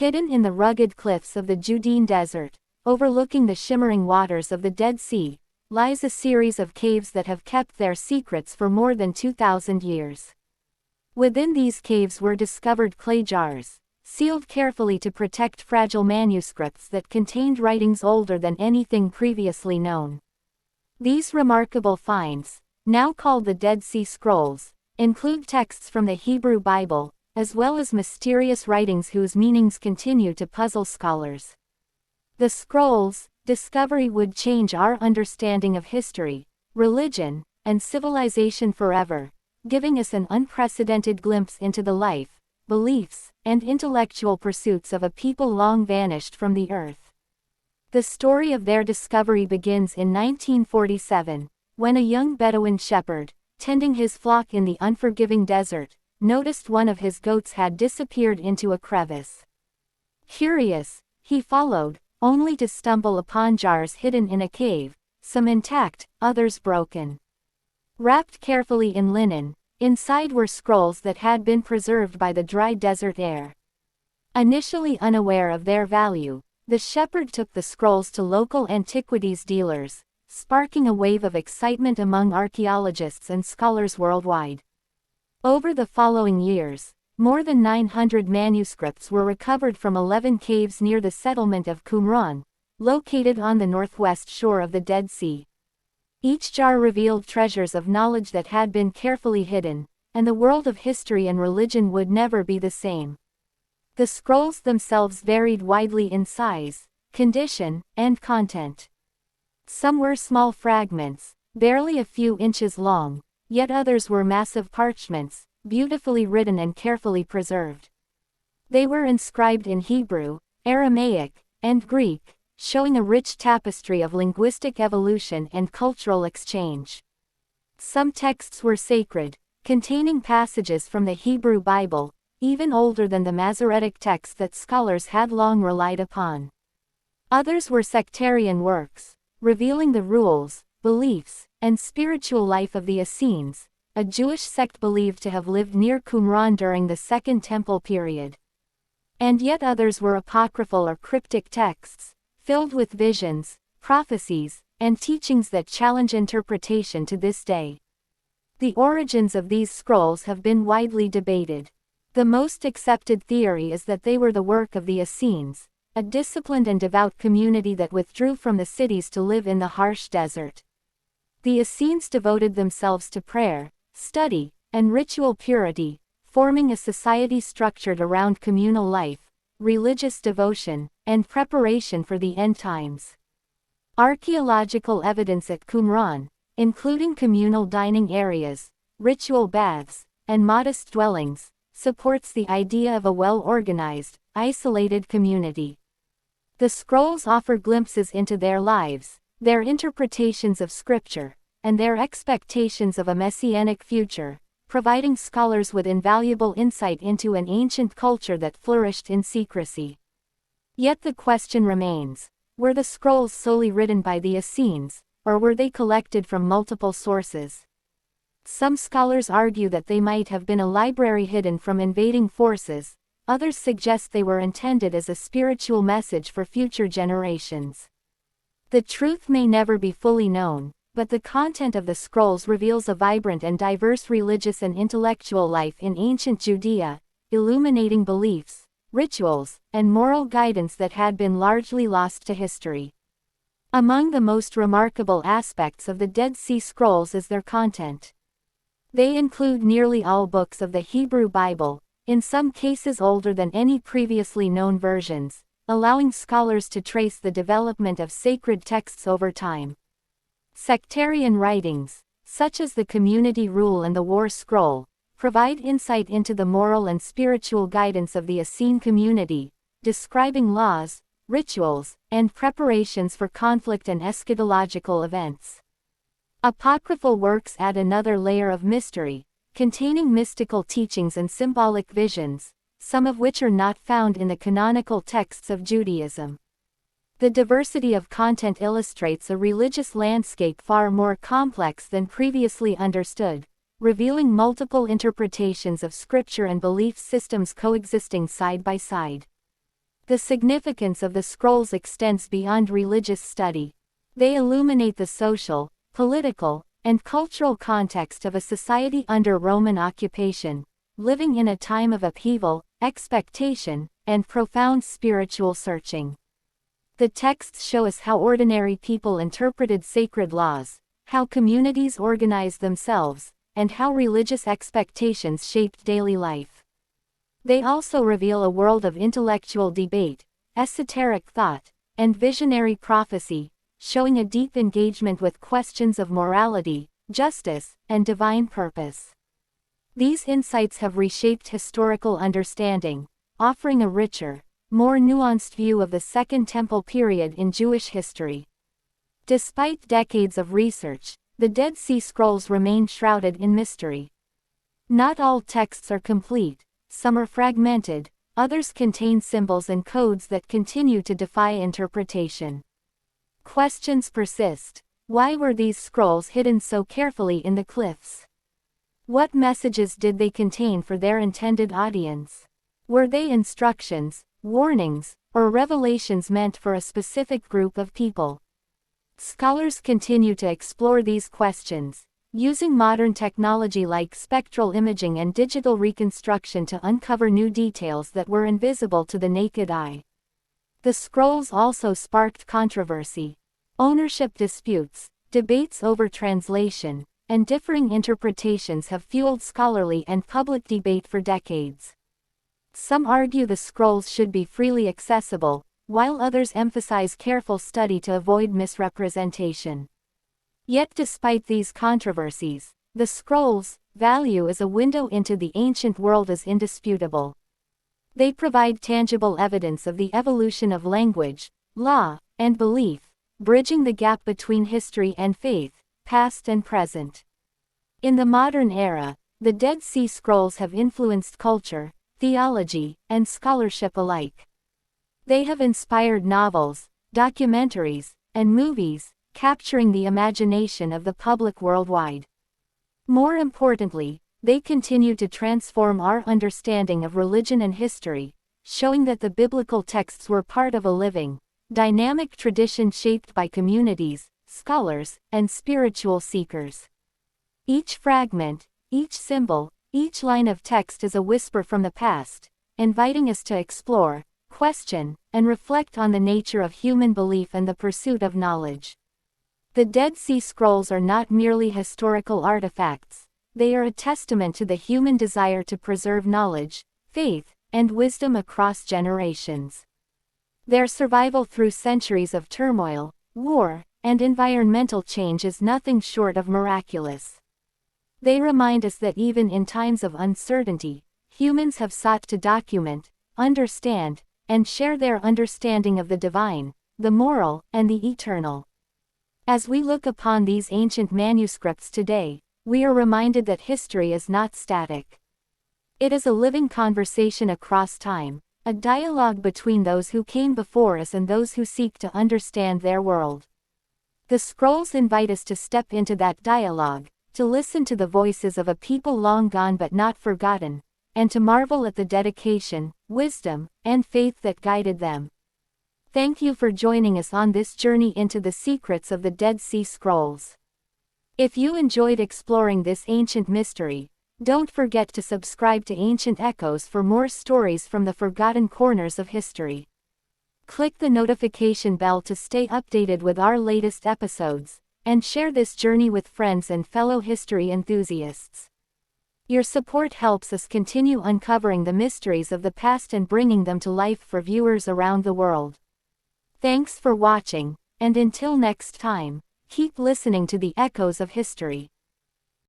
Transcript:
Hidden in the rugged cliffs of the Judean Desert, overlooking the shimmering waters of the Dead Sea, lies a series of caves that have kept their secrets for more than 2,000 years. Within these caves were discovered clay jars, sealed carefully to protect fragile manuscripts that contained writings older than anything previously known. These remarkable finds, now called the Dead Sea Scrolls, include texts from the Hebrew Bible, as well as mysterious writings whose meanings continue to puzzle scholars. The scrolls' discovery would change our understanding of history, religion, and civilization forever, giving us an unprecedented glimpse into the life, beliefs, and intellectual pursuits of a people long vanished from the earth. The story of their discovery begins in 1947, when a young Bedouin shepherd, tending his flock in the unforgiving desert, noticed one of his goats had disappeared into a crevice. Curious, he followed, only to stumble upon jars hidden in a cave, some intact, others broken. Wrapped carefully in linen, inside were scrolls that had been preserved by the dry desert air. Initially unaware of their value, the shepherd took the scrolls to local antiquities dealers, sparking a wave of excitement among archaeologists and scholars worldwide. Over the following years, more than 900 manuscripts were recovered from 11 caves near the settlement of Qumran, located on the northwest shore of the Dead Sea. Each jar revealed treasures of knowledge that had been carefully hidden, and the world of history and religion would never be the same. The scrolls themselves varied widely in size, condition, and content. Some were small fragments, barely a few inches long, yet others were massive parchments, beautifully written and carefully preserved. They were inscribed in Hebrew, Aramaic, and Greek, showing a rich tapestry of linguistic evolution and cultural exchange. Some texts were sacred, containing passages from the Hebrew Bible, even older than the Masoretic text that scholars had long relied upon. Others were sectarian works, revealing the rules, beliefs, and spiritual life of the Essenes, a Jewish sect believed to have lived near Qumran during the Second Temple period. And yet others were apocryphal or cryptic texts, filled with visions, prophecies, and teachings that challenge interpretation to this day. The origins of these scrolls have been widely debated. The most accepted theory is that they were the work of the Essenes, a disciplined and devout community that withdrew from the cities to live in the harsh desert. The Essenes devoted themselves to prayer, study, and ritual purity, forming a society structured around communal life, religious devotion, and preparation for the end times. Archaeological evidence at Qumran, including communal dining areas, ritual baths, and modest dwellings, supports the idea of a well-organized, isolated community. The scrolls offer glimpses into their lives, their interpretations of scripture, and their expectations of a messianic future, providing scholars with invaluable insight into an ancient culture that flourished in secrecy. Yet the question remains, were the scrolls solely written by the Essenes, or were they collected from multiple sources? Some scholars argue that they might have been a library hidden from invading forces, others suggest they were intended as a spiritual message for future generations. The truth may never be fully known, but the content of the scrolls reveals a vibrant and diverse religious and intellectual life in ancient Judea, illuminating beliefs, rituals, and moral guidance that had been largely lost to history. Among the most remarkable aspects of the Dead Sea Scrolls is their content. They include nearly all books of the Hebrew Bible, in some cases older than any previously known versions, allowing scholars to trace the development of sacred texts over time. Sectarian writings, such as the Community Rule and the War Scroll, provide insight into the moral and spiritual guidance of the Essene community, describing laws, rituals, and preparations for conflict and eschatological events. Apocryphal works add another layer of mystery, containing mystical teachings and symbolic visions, some of which are not found in the canonical texts of Judaism. The diversity of content illustrates a religious landscape far more complex than previously understood, revealing multiple interpretations of scripture and belief systems coexisting side by side. The significance of the scrolls extends beyond religious study. They illuminate the social, political, and cultural context of a society under Roman occupation, living in a time of upheaval, expectation, and profound spiritual searching. The texts show us how ordinary people interpreted sacred laws, how communities organized themselves, and how religious expectations shaped daily life. They also reveal a world of intellectual debate, esoteric thought, and visionary prophecy, showing a deep engagement with questions of morality, justice, and divine purpose. These insights have reshaped historical understanding, offering a richer, more nuanced view of the Second Temple period in Jewish history. Despite decades of research, the Dead Sea Scrolls remain shrouded in mystery. Not all texts are complete, some are fragmented, others contain symbols and codes that continue to defy interpretation. Questions persist. Why were these scrolls hidden so carefully in the cliffs? What messages did they contain for their intended audience? Were they instructions, warnings, or revelations meant for a specific group of people? Scholars continue to explore these questions, using modern technology like spectral imaging and digital reconstruction to uncover new details that were invisible to the naked eye. The scrolls also sparked controversy. Ownership disputes, debates over translation, and differing interpretations have fueled scholarly and public debate for decades. Some argue the scrolls should be freely accessible, while others emphasize careful study to avoid misrepresentation. Yet despite these controversies, the scrolls' value as a window into the ancient world is indisputable. They provide tangible evidence of the evolution of language, law, and belief, bridging the gap between history and faith, past and present. In the modern era, the Dead Sea Scrolls have influenced culture, theology, and scholarship alike. They have inspired novels, documentaries, and movies, capturing the imagination of the public worldwide. More importantly, they continue to transform our understanding of religion and history, showing that the biblical texts were part of a living, dynamic tradition shaped by communities, scholars, and spiritual seekers. Each fragment, each symbol, each line of text is a whisper from the past, inviting us to explore, question, and reflect on the nature of human belief and the pursuit of knowledge. The Dead Sea Scrolls are not merely historical artifacts, they are a testament to the human desire to preserve knowledge, faith, and wisdom across generations. Their survival through centuries of turmoil, war, and environmental change is nothing short of miraculous. They remind us that even in times of uncertainty, humans have sought to document, understand, and share their understanding of the divine, the moral, and the eternal. As we look upon these ancient manuscripts today, we are reminded that history is not static. It is a living conversation across time, a dialogue between those who came before us and those who seek to understand their world. The scrolls invite us to step into that dialogue, to listen to the voices of a people long gone but not forgotten, and to marvel at the dedication, wisdom, and faith that guided them. Thank you for joining us on this journey into the secrets of the Dead Sea Scrolls. If you enjoyed exploring this ancient mystery, don't forget to subscribe to Ancient Echoes for more stories from the forgotten corners of history. Click the notification bell to stay updated with our latest episodes, and share this journey with friends and fellow history enthusiasts. Your support helps us continue uncovering the mysteries of the past and bringing them to life for viewers around the world. Thanks for watching, and until next time, keep listening to the echoes of history.